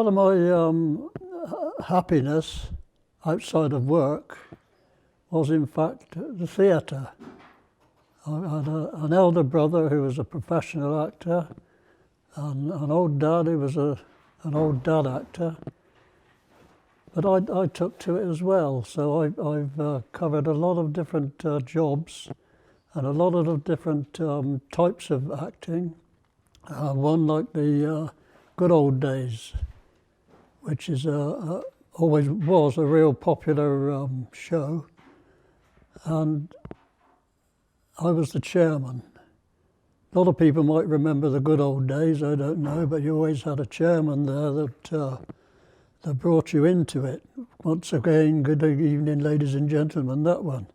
part of my happiness outside of work was in fact the theatre. I had an elder brother who was a professional actor and an old dad who was an old dad actor. But I took to it as well, so I've covered a lot of different jobs and a lot of different types of acting. One like the Good Old Days, which is always was a real popular show, and I was the chairman. A lot of people might remember the Good Old Days, I don't know, but you always had a chairman there that brought you into it. Once again, good evening, ladies and gentlemen, that one.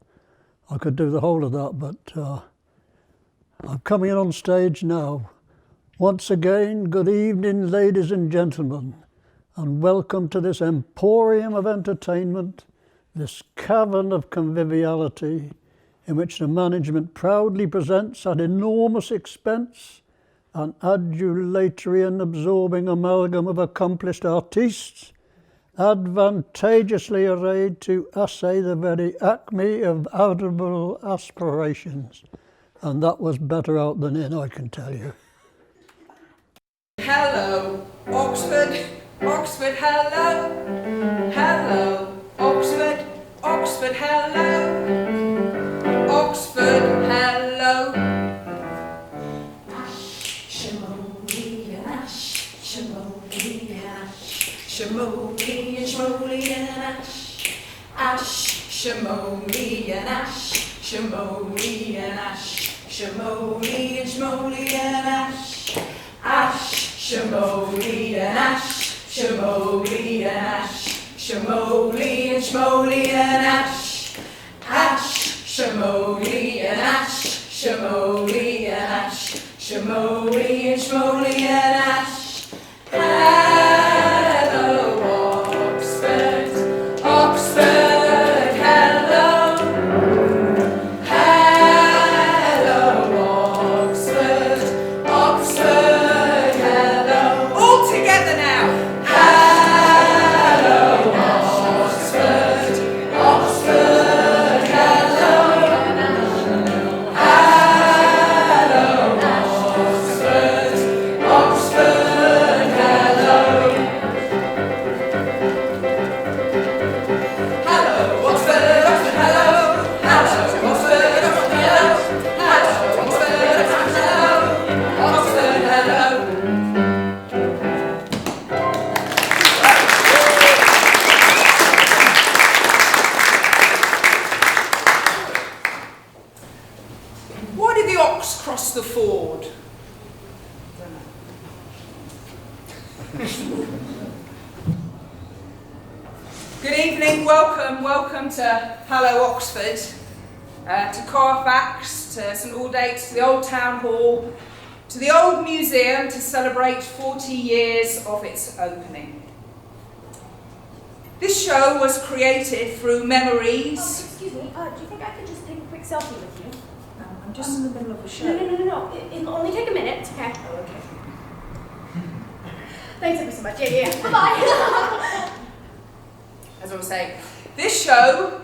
I could do the whole of that, but I'm coming on stage now. Once again, good evening, ladies and gentlemen, and welcome to this emporium of entertainment, this cavern of conviviality, in which the management proudly presents at enormous expense an adulatory and absorbing amalgam of accomplished artistes, advantageously arrayed to essay the very acme of audible aspirations. And that was better out than in, I can tell you. Hello, Oxford, Oxford, hello. Hello, Oxford, Oxford, hello. Oxford, hello. Ash, Shimoli and Ash, Shimoli and Ash, Shimoli and Shmoli and Ash. Ash, Shimoli and Ash, Shimoli and Ash, Shimoli and Shmoli and Ash. Ash, Shimoli and Ash, Shimoli and Ash, Shimoli and Shmoli and Ash. Ash, Shimoli and Ash, Shimoli and Ash, Shimoli and Shmoli and Ash. Hello, Oxford, Oxford, hello. Hello, Oxford, Oxford, hello. All together now. Hello, Oxford, Oxford, hello. Hello, Oxford, Oxford, hello. Hello, Oxford, Oxford, hello. Hello, Oxford, Oxford, hello. Hello, Oxford, Oxford, hello. Oxford, hello. Why did the ox cross the ford? Good evening, welcome to Hello Oxford, to Carfax, to St Aldate's, to the Old Town Hall, to the Old Museum to celebrate 40 years of its opening. This show was created through memories. Oh, excuse me, do you think I could just take a quick selfie with you? I'm just in the middle of a show. No. It'll only take a minute, okay? Oh, okay. Thanks ever so much. Yeah. Bye-bye. As I was saying, this show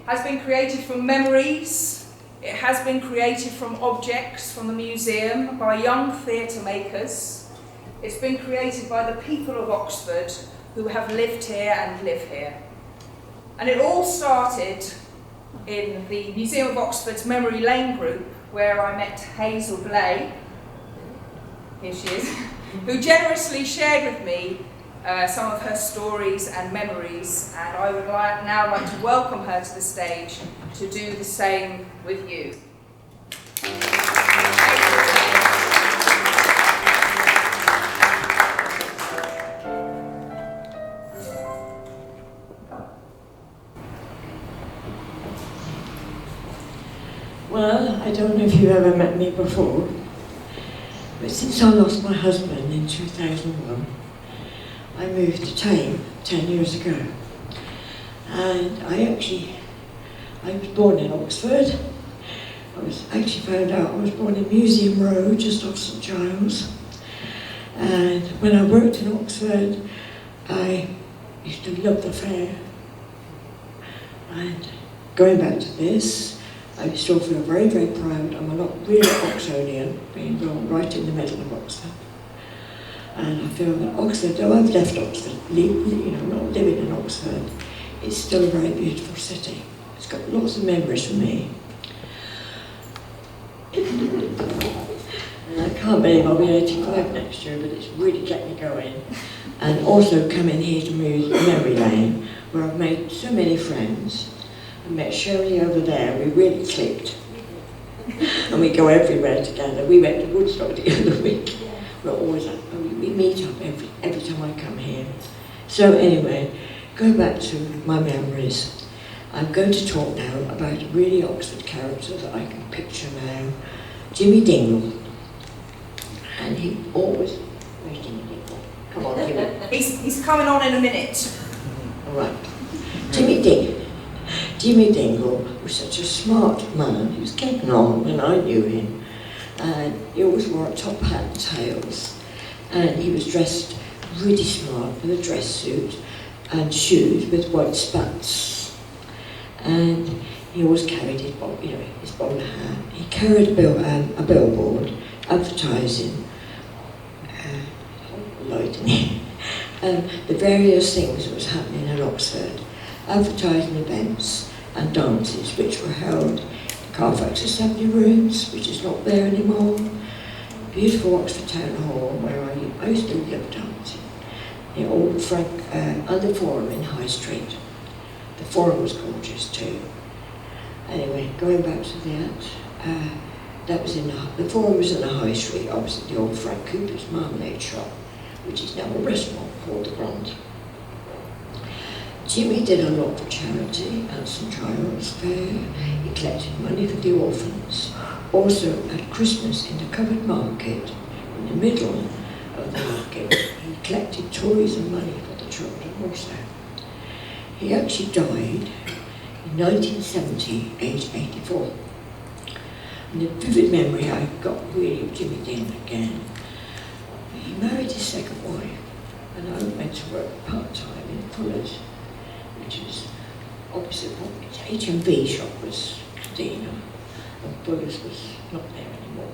has been created from memories. It has been created from objects from the museum by young theatre makers. It's been created by the people of Oxford who have lived here and live here. And it all started in the Museum of Oxford's Memory Lane group, where I met Hazel Blay, here she is, who generously shared with me some of her stories and memories, and I would now like to welcome her to the stage to do the same with you. Well, I don't know if you've ever met me before, but since I lost my husband in 2001, I moved to Thame 10 years ago. And I was born in Oxford. I was actually found out I was born in Museum Road, just off St Giles. And when I worked in Oxford, I used to love the fair. And going back to this, I still feel very, very proud. I'm a real Oxonian, being born right in the middle of Oxford. And I feel that Oxford, though I've left Oxford, not living in Oxford, it's still a very beautiful city. It's got lots of memories for me. And I can't believe I'll be 85 next year, but it's really kept me going. And also coming here to Memory Lane, where I've made so many friends. I met Shirley over there, we really clicked. And we go everywhere together. We went to Woodstock the other week. We're always we meet up every time I come here. So anyway, going back to my memories, I'm going to talk now about a really Oxford character that I can picture now, Jimmy Dingle. And he always, where's Jimmy Dingle? Come on, Jimmy. He's coming on in a minute. All right. Jimmy Dingle was such a smart man. He was getting on when I knew him. And he always wore a top hat and tails. And he was dressed really smart with a dress suit and shoes with white spats. And he always carried his bowler hat. He carried a billboard advertising, the various things that was happening in Oxford, advertising events and dances which were held in Carfax Assembly Rooms, which is not there anymore. Beautiful Oxford Town Hall, where I used to love dancing. The old under Forum in High Street. The Forum was gorgeous too. Anyway, going back to that was the Forum was in the High Street, opposite the old Frank Cooper's marmalade shop, which is now a restaurant called The Grand. Jimmy did a lot for charity at St Giles Fair. He collected money for the orphans. Also at Christmas in the covered market, in the middle of the market, he collected toys and money for the children also. He actually died in 1970, aged 84. And the vivid memory I got really of Jimmy Dingle again. He married his second wife, and I went to work part-time in Fuller's, which is opposite what HMV shop was Cadena, and Fuller's was not there anymore.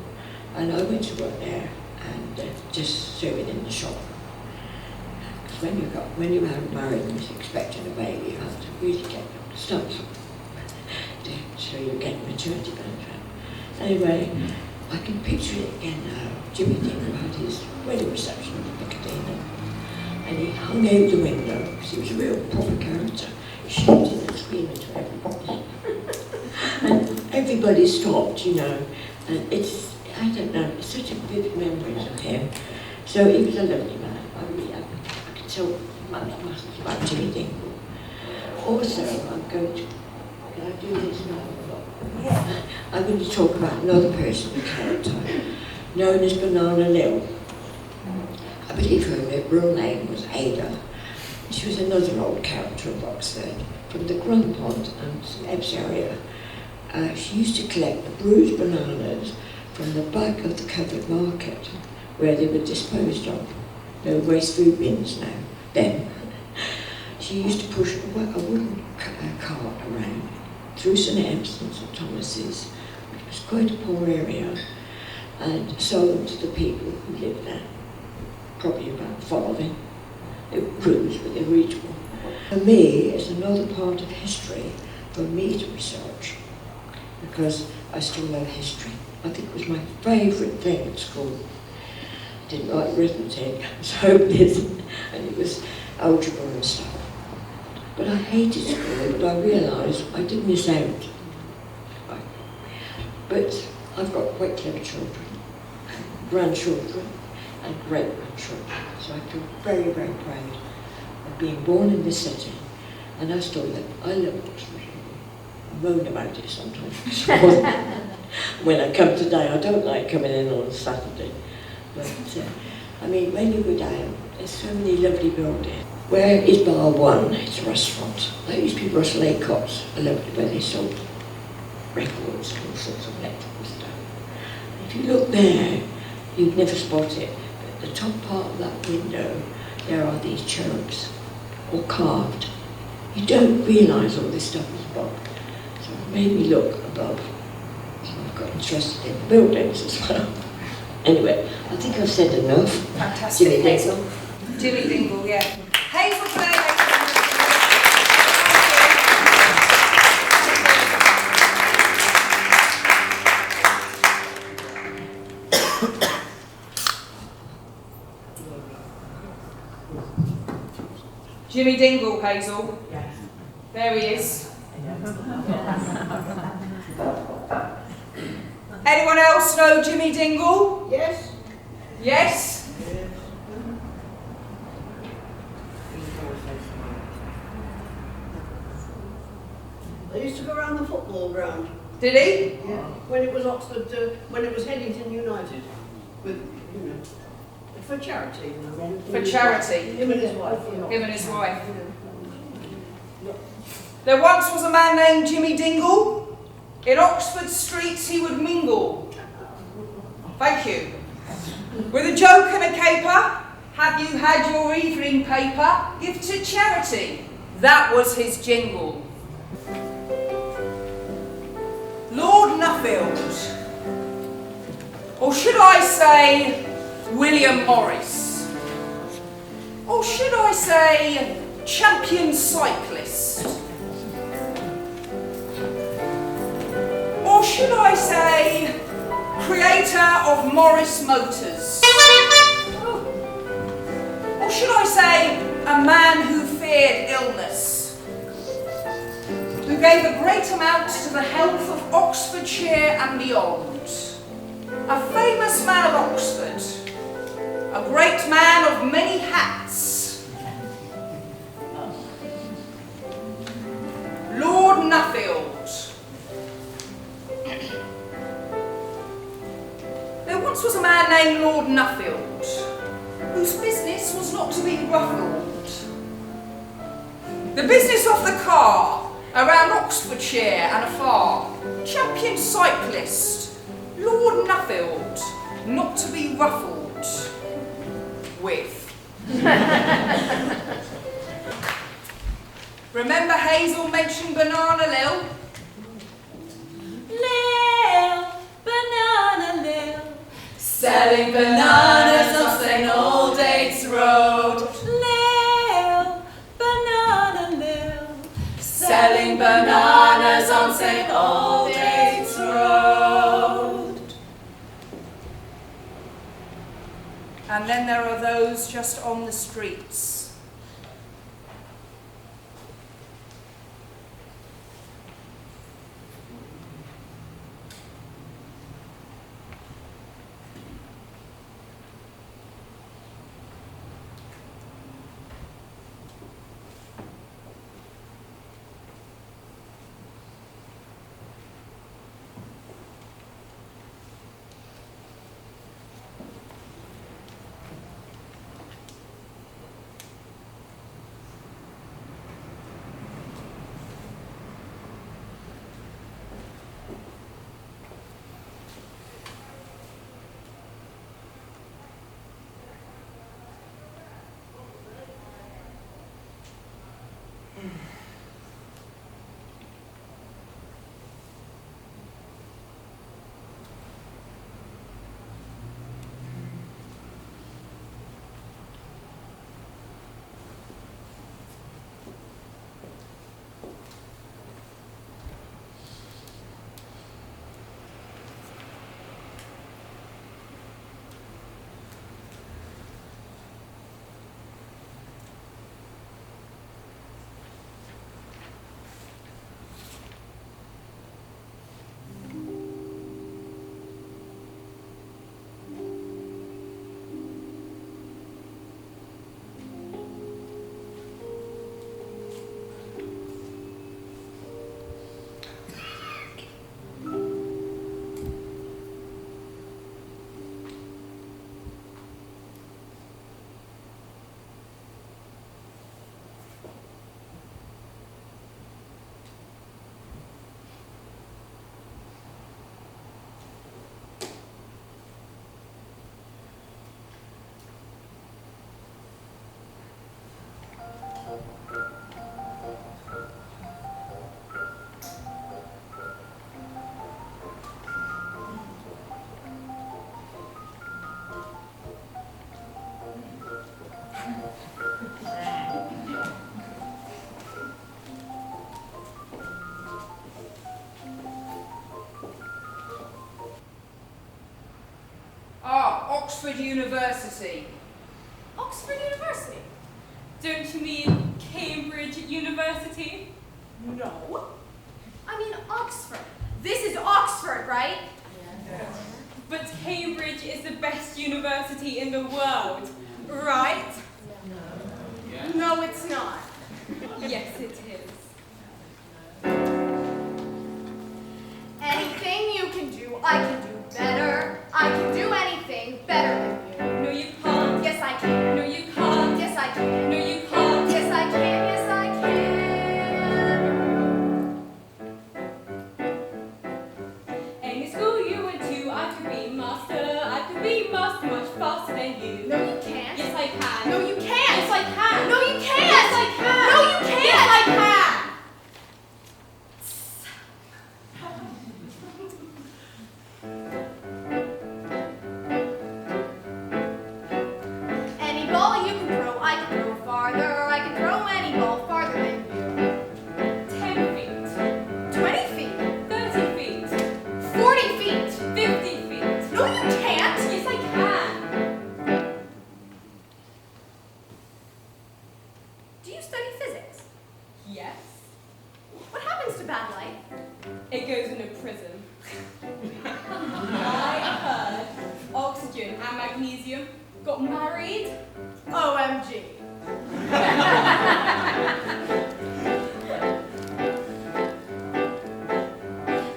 And I went to work there and just serving in the shop. Because when you are married and you're expecting a baby, you have to really get your stuff so you get maternity benefit. Anyway, I can picture it again now. Jimmy Dingle had his wedding reception at the Cadena, and he hung out the window because he was a real proper character, shouting and screaming to everybody. And everybody stopped, and it's, I don't know, it's such a vivid memories of him. So he was a lovely man. I can tell much about Jimmy Dingle. Also, can I do this now? Yeah. I'm going to talk about another person, a character, known as Banana Lil. I believe her real name was Ada. She was another old character of Oxford, from the Grand Pond and St Ebbs area. She used to collect the bruised bananas from the back of the covered market, where they were disposed of. There were waste food bins now, then. She used to push a wooden cart around through St Ebbs and St Thomas's, which was quite a poor area, and sold them to the people who lived there. Probably about 5. They were crude, but they were eatable. For me, it's another part of history for me to research, because I still love history. I think it was my favourite thing at school. I didn't like arithmetic, I was hopeless, and it was algebra and stuff. But I hated school, but I realised I did miss out. But I've got quite clever children, grandchildren, and great-grandchildren. So I feel very, very proud of being born in this city. And I love Oxford. I moan about it sometimes. When I come today, I don't like coming in on a Saturday. But, when you go down, there's so many lovely buildings. Where is Bar 1? It's a restaurant. That used to be Russell Acott's, a lovely where they sold records and all sorts of electrical stuff. If you look there, you'd never spot it. But at the top part of that window, there are these cherubs, all carved. You don't realise all this stuff is above. So it made me look above. So I got interested in the buildings as well. Anyway, I think I've said enough. Fantastic, Jimmy Dingle. Hazel. Jimmy Dingle, yeah. Hazel today. Jimmy Dingle, Hazel. Yes. There he is. Anyone else know Jimmy Dingle? Yes. Yes? I used to go around the football ground. Did he? Yeah. When it was Oxford, when it was Headington United, with for charity. For charity. Him and his wife. Him and his wife. There once was a man named Jimmy Dingle. In Oxford streets he would mingle. Thank you. With a joke and a caper, have you had your evening paper? Give to charity. That was his jingle. Lord Nuffield. Or should I say William Morris? Or should I say champion cyclist? Or should I say creator of Morris Motors? Or should I say a man who feared illness? Who gave a great amount to the health of Oxfordshire and beyond? A famous man of Oxford, a great man of many hats. Lord Nuffield. There once was a man named Lord Nuffield, whose business was not to be ruffled. The business of the car, around Oxfordshire and afar, champion cyclist, Lord Nuffield, not to be ruffled with. Remember Hazel mentioned Banana Lil? Lil, Banana Lil, selling bananas on St. Aldate's Road. Lil, Banana Lil, selling bananas on St. Aldate's Road. And then there are those just on the streets. Oxford University. Oxford University? Don't you mean Cambridge University? No. I mean Oxford. This is Oxford, right? But Cambridge is the best university in the world, right? No, it's not. Yes, it is. Anything you can do, I can do better. I can do anything better than No, you can't. you. Yes, I can. No, you can't. Yes, I can. No, you can't. Yes, I can. Yes, I can. Any school you went to, I could be master. I could be master much faster than you. No, you can't. Yes, I can. No, you can't. Yes, I can. No, you can't. Yes, I can. No, you can't. Yes, I can. Any ball you can throw, I can throw farther. I can throw any ball farther than you. 10 feet. 20 feet. 30 feet. 40 feet. 50 feet. No, you can't. Yes, I can. Do you study physics? Yes. What happens to bad light? It goes in a prison. I heard oxygen and magnesium got married. OMG.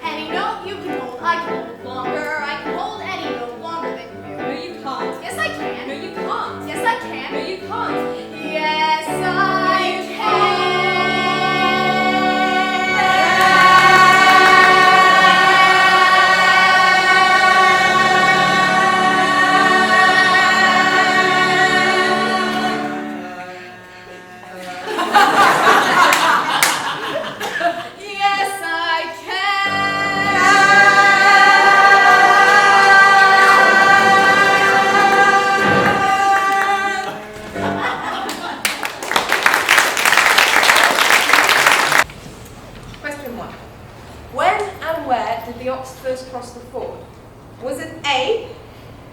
Any note you can hold, I can hold longer. I can hold any note longer than you. No, you can't. Yes, I can. No, you can't. Yes, I can. No, you can't. Yes, I can. Yes, I Question 1. When and where did the Oxfords cross the ford? Was it A,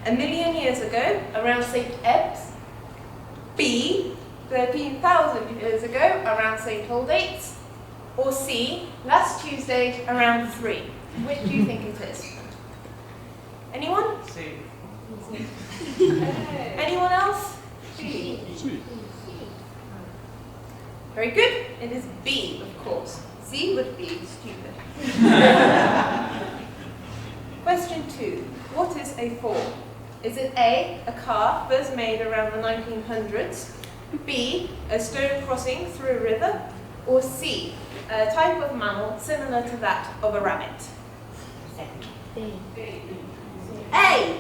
a million years ago, around St. Ebbs? B, 13,000 years ago, around St. Aldate's? Or C, last Tuesday, around 3? Which do you think it is? Anyone? C. Anyone else? Very good. It is B, of course. C would be stupid. Question 2. What is a ford? Is it A, a car first made around the 1900s? B, a stone crossing through a river? Or C, a type of mammal similar to that of a rabbit? A.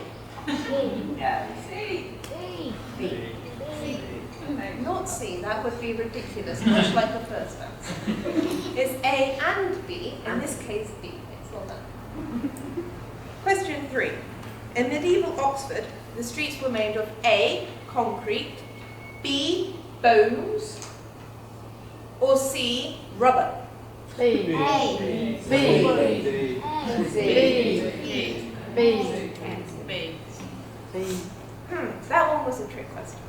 C. Not C, that would be ridiculous, much like the first answer. It's A and B, in this case B. It's all done. Question 3. In medieval Oxford, the streets were made of A, concrete, B, bones, or C, rubber. D. That one was a trick question.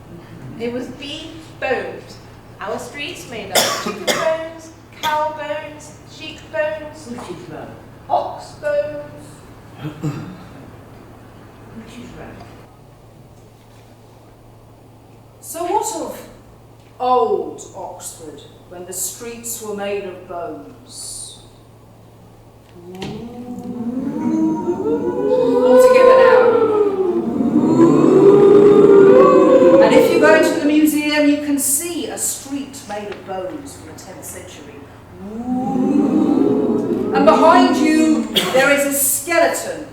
It was B, bones. Our streets made up of chicken bones, cow bones, sheep bones, Which is right? ox bones. Which is right? So what of old Oxford when the streets were made of bones? All together now. And if you go into the museum, you can see a street made of bones from the 10th century. And behind you, there is a skeleton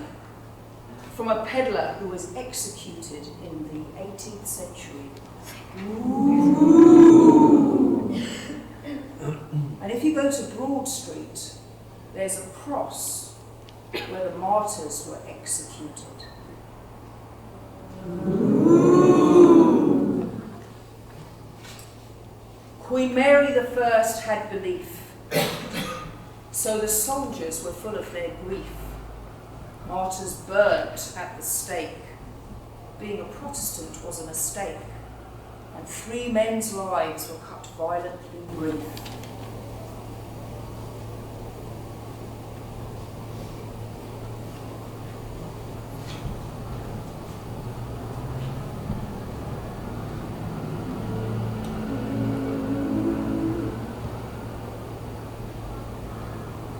from a peddler who was executed in the 18th century. And if you go to Broad Street, there's a cross where the martyrs were executed. Queen Mary I had belief, so the soldiers were full of their grief. Martyrs burnt at the stake. being a Protestant was a mistake, and 3 men's lives were cut violently brief.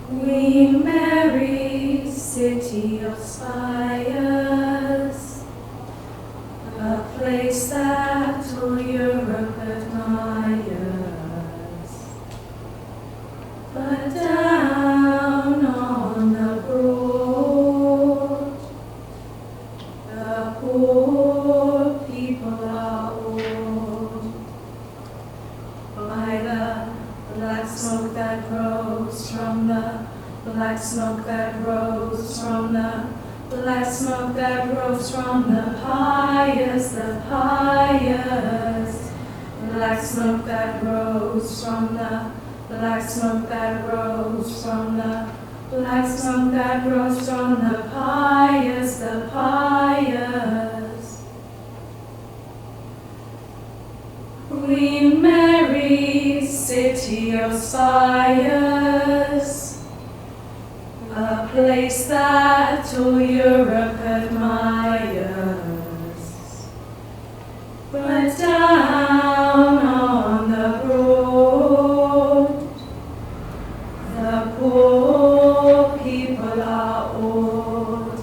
Queen Mary, city of spires, a place that all Europe admires. But down on the broad, the poor people are awed by the black smoke that rose from the black smoke that rose from the black smoke that rose from the pious, black smoke that rose from the black smoke that rose from the black smoke that rose from the pious, Queen Mary, city of spires, a place that all Europe admires. But down on the broad, the poor people are awed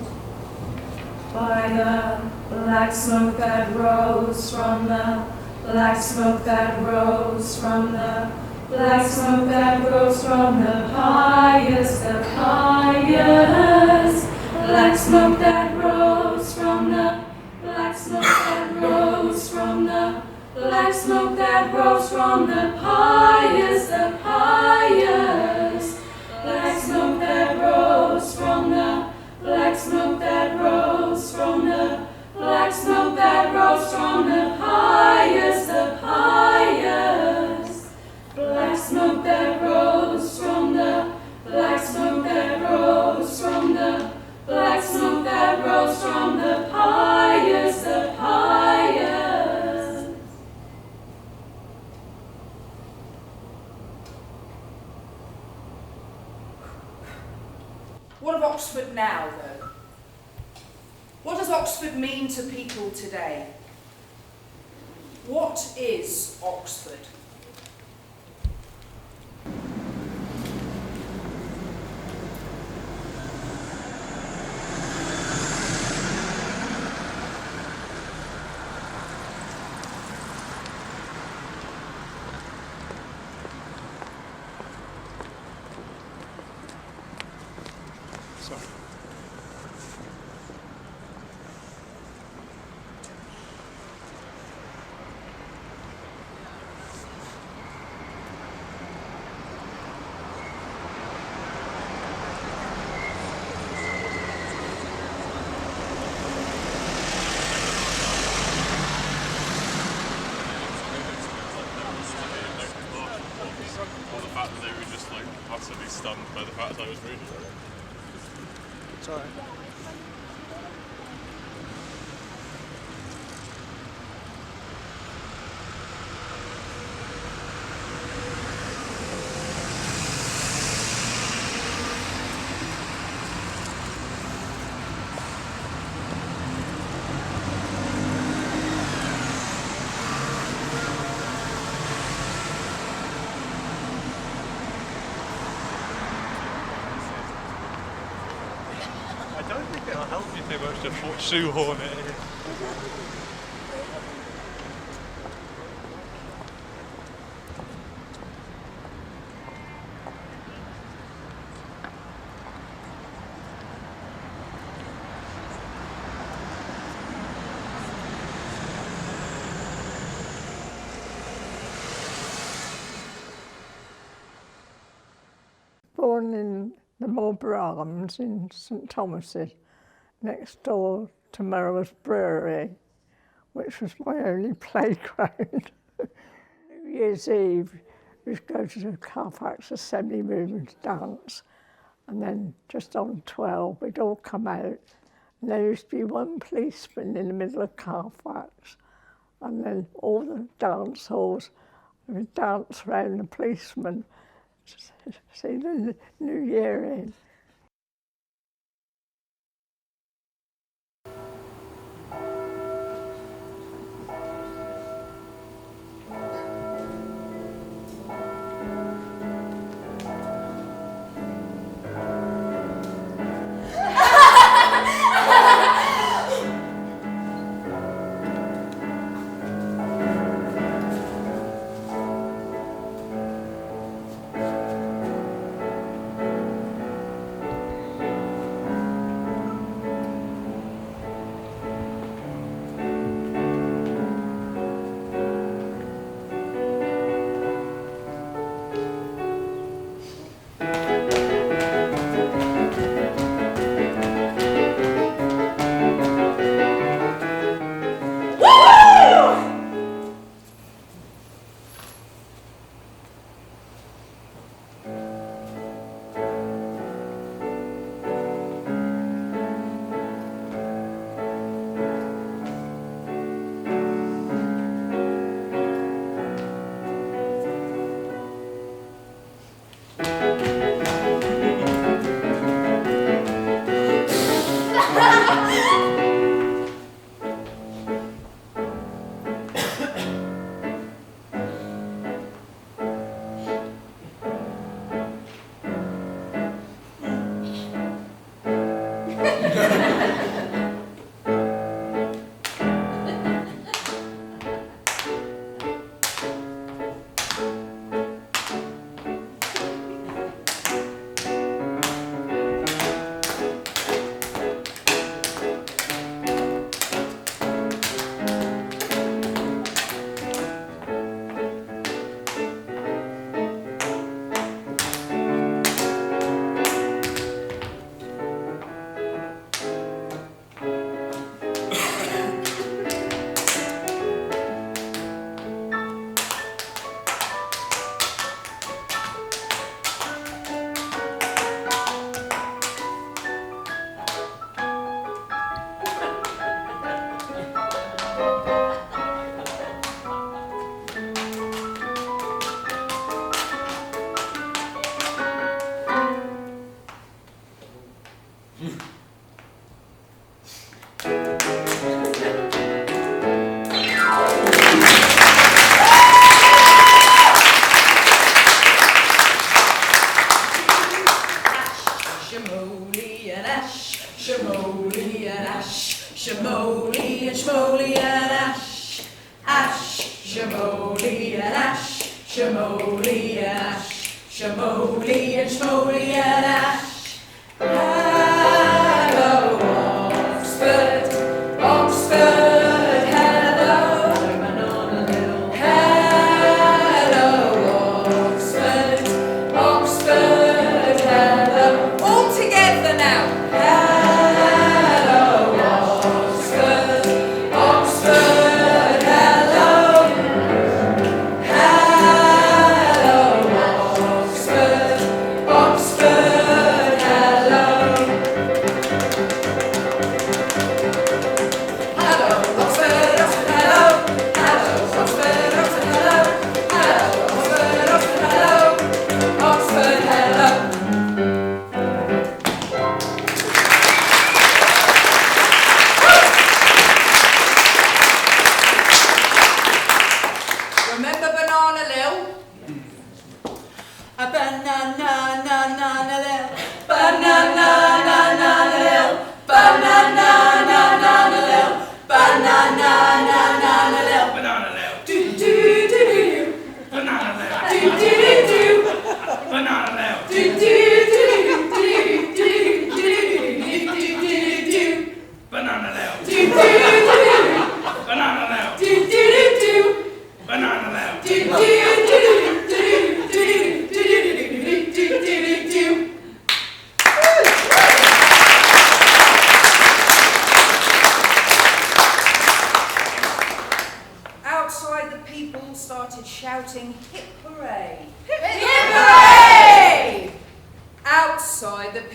by the black smoke that rose from the black smoke that rose from the black smoke that rose from the pious, black smoke that rose from the black smoke that rose from the black smoke that rose from the pious, black smoke that rose from the black smoke that rose from the black smoke that rose from the pious, black smoke that rose from the black smoke that rose from the black smoke that rose from the pious, What of Oxford now, though? What does Oxford mean to people today? What is Oxford? Or the fact that they were just like utterly stunned by the fact I was reading it. It's alright. I don't think it'll help you too much to shoehorn it in. Born in the Marlborough Arms in St Thomas's, next door to Merrill's Brewery, which was my only playground. New Year's Eve, we'd go to the Carfax Assembly Movement dance, and then just on 12, we'd all come out And there used to be one policeman in the middle of Carfax, and then all the dance halls would dance around the policeman to see the New Year in. Shimoli and ash, Shimoli and Shmoli and ash, ash, Shimoli and ash, Shimoli and ash, Shimoli and Shmoli and ash. Hello, Oxford, Oxford, hello. Hello, Oxford, Oxford, hello. All together now. Remember Banana Lil? A banana, banana Lil, banana, banana Lil, banana, banana Lil, banana, banana Lil, banana Lil, do do do do, banana Lil, do do do, banana Lil, do do do do do do do do, banana Lil, do do do, banana Lil, do do do. Banana Lil. Do do do do do do do do do.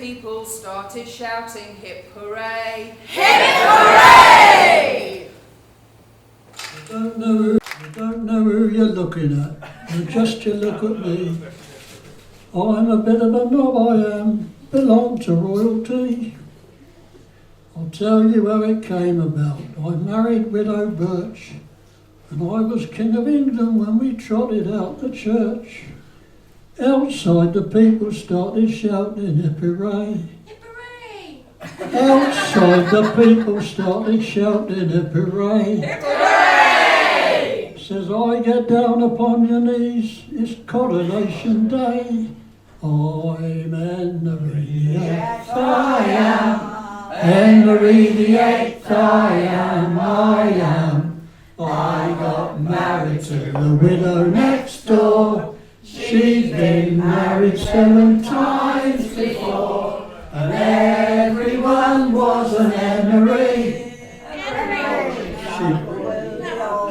people started shouting, hip hooray! Hip hooray! You don't know who you're looking at. You just you look at me. I'm a bit of a knob, I am. Belong to royalty. I'll tell you how it came about. I married Widow Birch, and I was King of England when we trotted out the church. Outside the people started shouting, hip hooray. Hip hooray! Outside the people started shouting, hip hooray. Hip hooray! Says I get down upon your knees, it's coronation day. I'm Henry the Eighth, I am. Henry the Eighth, I am. I got married to the widow next door. She's been married 7 times before, and everyone was an Henry.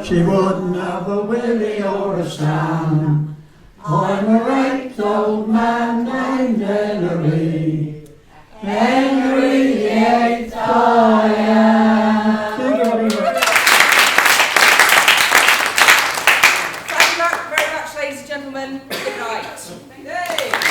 She wouldn't have a Willie or a Sam. I'm a great old man named Henry. Henry the Eighth I am. Thank you very much, ladies and gentlemen. Good night. Yay.